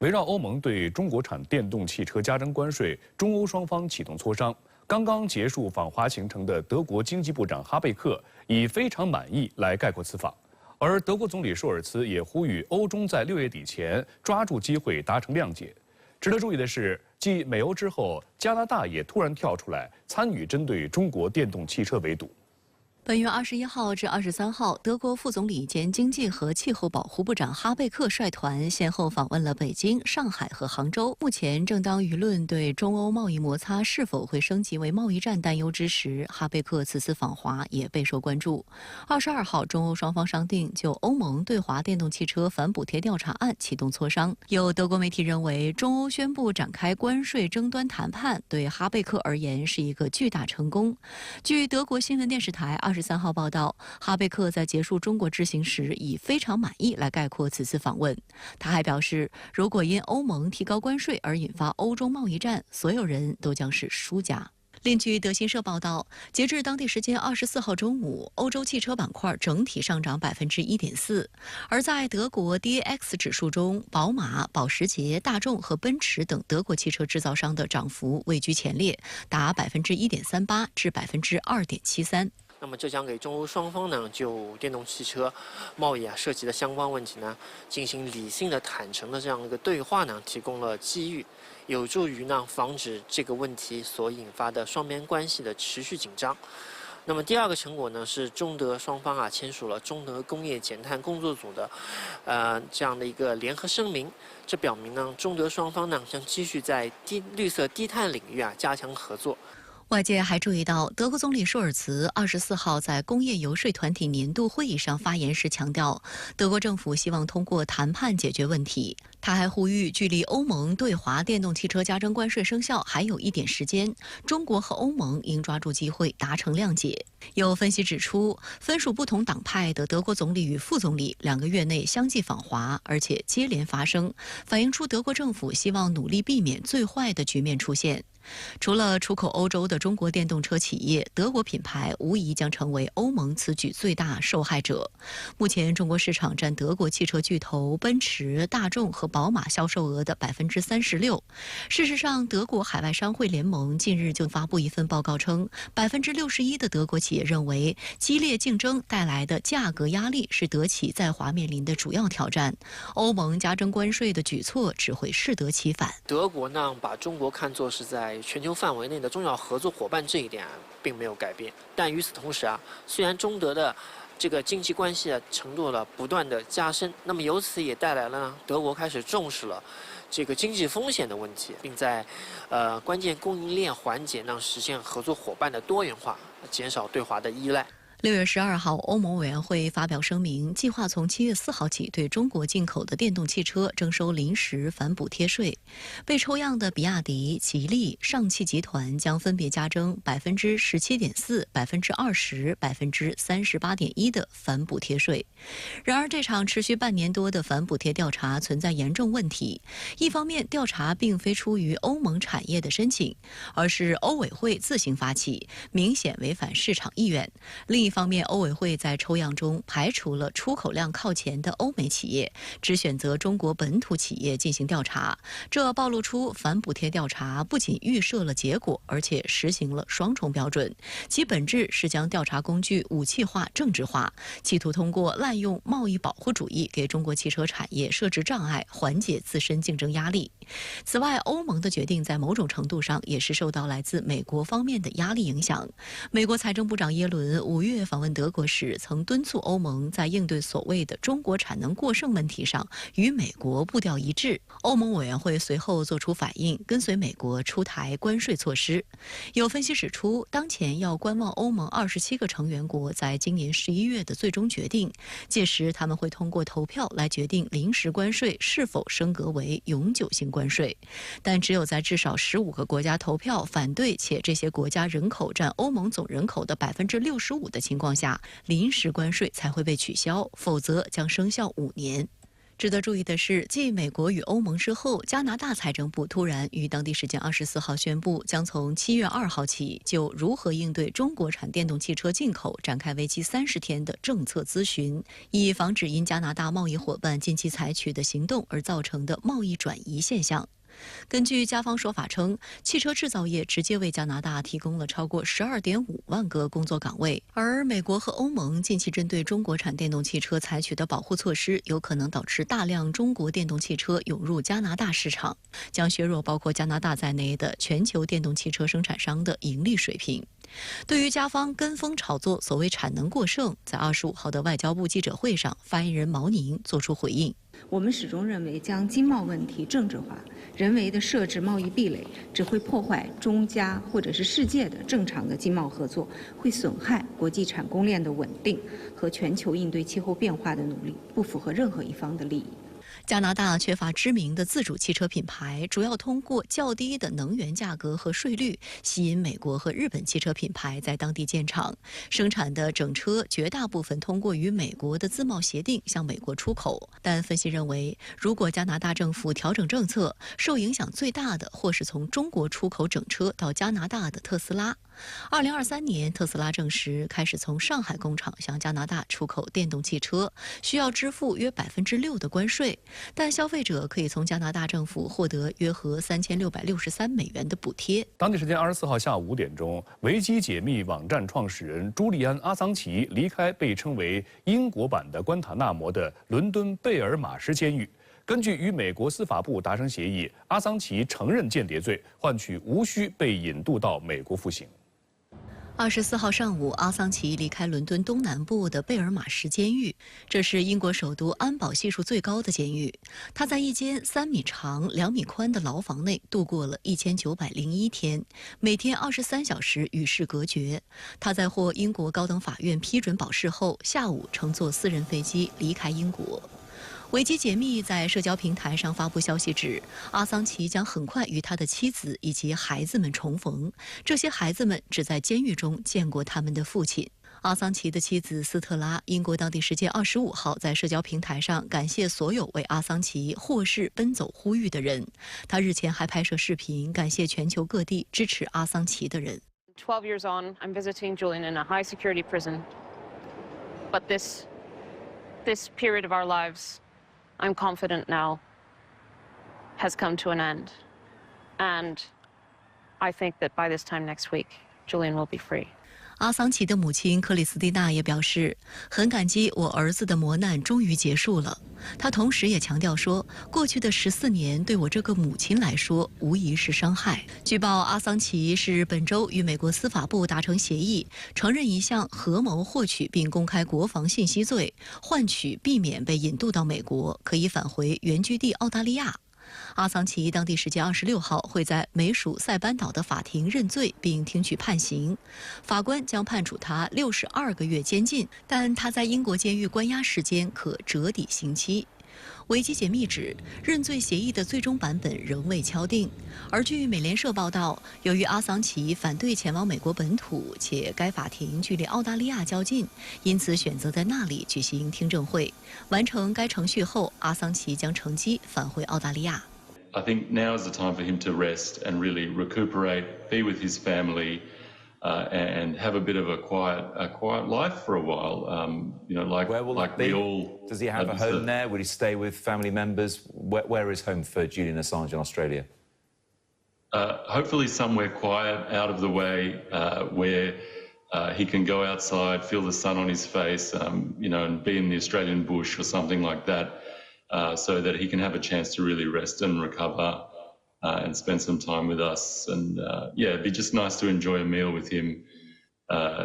围绕欧盟对中国产电动汽车加征关税，中欧双方启动磋商。刚刚结束访华行程的德国经济部长哈贝克以非常满意来概括此访，而德国总理舒尔茨也呼吁欧中在6月底前抓住机会达成谅解。值得注意的是，继美欧之后，加拿大也突然跳出来参与针对中国电动汽车围堵。本月21号至23号，德国副总理兼经济和气候保护部长哈贝克率团先后访问了北京、上海和杭州。目前，正当舆论对中欧贸易摩擦是否会升级为贸易战担忧之时，哈贝克此次访华也备受关注。22号，中欧双方商定就欧盟对华电动汽车反补贴调查案启动磋商。有德国媒体认为，中欧宣布展开关税争端谈判，对哈贝克而言是一个巨大成功。据德国新闻电视台23号报道，哈贝克在结束中国之行时以非常满意来概括此次访问。他还表示，如果因欧盟提高关税而引发欧中贸易战，所有人都将是输家。另据德新社报道，截至当地时间24号中午，欧洲汽车板块整体上涨1.4%，而在德国 DAX 指数中，宝马、保时捷、大众和奔驰等德国汽车制造商的涨幅位居前列，达1.38%至2.73%。那么这将给中欧双方呢就电动汽车贸易涉及的相关问题呢进行理性的、坦诚的这样一个对话呢提供了机遇，有助于呢防止这个问题所引发的双边关系的持续紧张。那么第二个成果呢是中德双方签署了中德工业减碳工作组的这样的一个联合声明，这表明呢中德双方呢将继续在绿色低碳领域加强合作。外界还注意到，德国总理舒尔茨24号在工业游说团体年度会议上发言时强调，德国政府希望通过谈判解决问题。他还呼吁，距离欧盟对华电动汽车加征关税生效还有一点时间，中国和欧盟应抓住机会达成谅解。有分析指出，分属不同党派的德国总理与副总理2个月内相继访华，而且接连发生，反映出德国政府希望努力避免最坏的局面出现。除了出口欧洲的中国电动车企业，德国品牌无疑将成为欧盟此举最大受害者。目前，中国市场占德国汽车巨头奔驰、大众和宝马销售额的36%。事实上，德国海外商会联盟近日就发布一份报告称，61%的德国企业认为，激烈竞争带来的价格压力是德企在华面临的主要挑战。欧盟加征关税的举措只会适得其反。德国呢，把中国看作是在全球范围内的重要合作伙伴，这一点并没有改变。但与此同时虽然中德的这个经济关系程度不断的加深，那么由此也带来了德国开始重视了这个经济风险的问题，并在关键供应链环节实现合作伙伴的多元化，减少对华的依赖。6月12号，欧盟委员会发表声明，计划从7月4号起对中国进口的电动汽车征收临时反补贴税。被抽样的比亚迪、吉利、上汽集团将分别加征17.4%、20%、38.1%的反补贴税。然而，这场持续半年多的反补贴调查存在严重问题。一方面，调查并非出于欧盟产业的申请，而是欧委会自行发起，明显违反市场意愿。另一方面，欧委会在抽样中排除了出口量靠前的欧美企业，只选择中国本土企业进行调查。这暴露出反补贴调查不仅预设了结果，而且实行了双重标准，其本质是将调查工具武器化、政治化，企图通过滥用贸易保护主义给中国汽车产业设置障碍，缓解自身竞争压力。此外，欧盟的决定在某种程度上也是受到来自美国方面的压力影响。美国财政部长耶伦5月访问德国时，曾敦促欧盟在应对所谓的中国产能过剩问题上与美国步调一致。欧盟委员会随后作出反应，跟随美国出台关税措施。有分析指出，当前要观望欧盟27个成员国在今年11月的最终决定，届时他们会通过投票来决定临时关税是否升格为永久性关税。但只有在至少15个国家投票反对，且这些国家人口占欧盟总人口的65%的情况下，临时关税才会被取消，否则将生效5年。值得注意的是，继美国与欧盟之后，加拿大财政部突然于当地时间24号宣布，将从7月2号起就如何应对中国产电动汽车进口展开为期30天的政策咨询，以防止因加拿大贸易伙伴近期采取的行动而造成的贸易转移现象。根据加方说法称，汽车制造业直接为加拿大提供了超过12.5万个工作岗位，而美国和欧盟近期针对中国产电动汽车采取的保护措施，有可能导致大量中国电动汽车涌入加拿大市场，将削弱包括加拿大在内的全球电动汽车生产商的盈利水平。对于加方跟风炒作所谓产能过剩，在25号的外交部记者会上，发言人毛宁作出回应。我们始终认为，将经贸问题政治化、人为的设置贸易壁垒，只会破坏中加或者是世界的正常的经贸合作，会损害国际产供链的稳定和全球应对气候变化的努力，不符合任何一方的利益。加拿大缺乏知名的自主汽车品牌，主要通过较低的能源价格和税率吸引美国和日本汽车品牌在当地建厂，生产的整车绝大部分通过与美国的自贸协定向美国出口。但分析认为，如果加拿大政府调整政策，受影响最大的或是从中国出口整车到加拿大的特斯拉。2023年，特斯拉证实开始从上海工厂向加拿大出口电动汽车，需要支付约6%的关税，但消费者可以从加拿大政府获得约合3663美元的补贴。当地时间24号下午5点钟，维基解密网站创始人朱利安·阿桑奇离开被称为英国版的关塔纳摩的伦敦贝尔马什监狱。根据与美国司法部达成协议，阿桑奇承认间谍罪，换取无需被引渡到美国服刑。24号上午，阿桑奇离开伦敦东南部的贝尔马什监狱，这是英国首都安保系数最高的监狱。他在一间3米长、2米宽的牢房内度过了1901天，每天23小时与世隔绝。他在获英国高等法院批准保释后，下午乘坐私人飞机离开英国。维基解密在社交平台上发布消息指，阿桑奇将很快与他的妻子以及孩子们重逢。这些孩子们只在监狱中见过他们的父亲。阿桑奇的妻子斯特拉，英国当地时间25号在社交平台上感谢所有为阿桑奇获释奔走呼吁的人。他日前还拍摄视频，感谢全球各地支持阿桑奇的人。12 years on, I'm visiting Julian in a high security prison. But this period of our lives, I'm confident now, has come to an end. And I think that by this time next week, Julian will be free. 阿桑奇的母亲克里斯蒂娜也表示，很感激我儿子的磨难终于结束了。她同时也强调说，过去的14年对我这个母亲来说无疑是伤害。据报，阿桑奇是本周与美国司法部达成协议，承认一项合谋获取并公开国防信息罪，换取避免被引渡到美国，可以返回原居地澳大利亚。阿桑奇当地时间26号会在美属塞班岛的法庭认罪并听取判刑，法官将判处他62个月监禁，但他在英国监狱关押时间可折抵刑期。维基解密指，认罪协议的最终版本仍未敲定。而据美联社报道，由于阿桑奇反对前往美国本土，且该法庭距离澳大利亚较近，因此选择在那里举行听证会。完成该程序后，阿桑奇将乘机返回澳大利亚。I think now is the time for him to rest and really recuperate, be with his family, and have a bit of a quiet life for a while. Where will that be? Does he have a home there? Will he stay with family members? Where is home for Julian Assange in Australia? Hopefully somewhere quiet, out of the way, where he can go outside, feel the sun on his face, and be in the Australian bush or something like that. So that he can have a chance to really rest and recover and spend some time with us. And it'd be just nice to enjoy a meal with him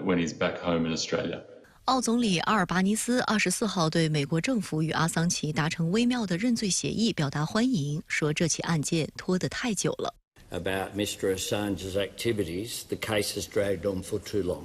when he's back home in Australia. 奥总理阿尔巴尼斯24号对美国政府与阿桑奇达成微妙的认罪协议表达欢迎，说这起案件拖得太久了。About Mr. Assange's activities, the case has dragged on for too long.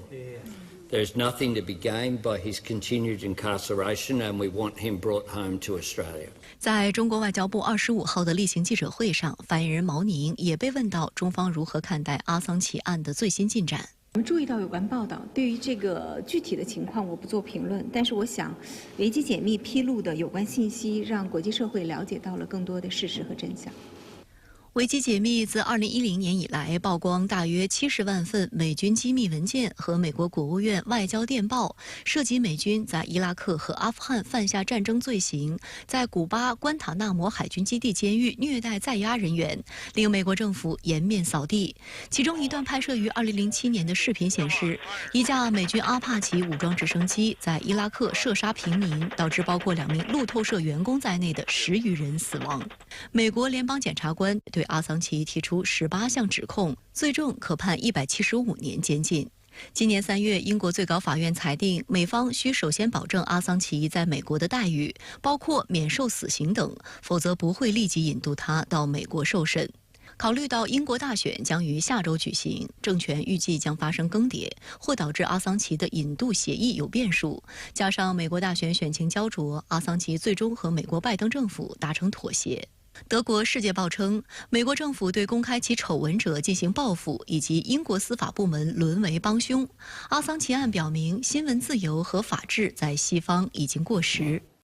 There's nothing to be gained by his continued incarceration, and we want him brought home to Australia. 在中国外交部25号的例行记者会上，发言人毛宁也被问到中方如何看待阿桑奇案的最新进展。我们注意到有关报道，对于这个具体的情况我不做评论，但是我想，维基解密披露的有关信息，让国际社会了解到了更多的事实和真相。维基解密自2010年以来曝光大约70万份美军机密文件和美国国务院外交电报，涉及美军在伊拉克和阿富汗犯下战争罪行，在古巴关塔纳摩海军基地监狱虐待在押人员，令美国政府颜面扫地。其中一段拍摄于2007年的视频显示，一架美军阿帕奇武装直升机在伊拉克射杀平民，导致包括2名路透社员工在内的10余人死亡。美国联邦检察官对阿桑奇提出18项指控，最重可判175年监禁。今年3月，英国最高法院裁定，美方需首先保证阿桑奇在美国的待遇，包括免受死刑等，否则不会立即引渡他到美国受审。考虑到英国大选将于下周举行，政权预计将发生更迭，或导致阿桑奇的引渡协议有变数。加上美国大选选情焦灼，阿桑奇最终和美国拜登政府达成妥协。德国《世界报》称，美国政府对公开其丑闻者进行报复，以及英国司法部门沦为帮凶。阿桑奇案表明，新闻自由和法治在西方已经过时。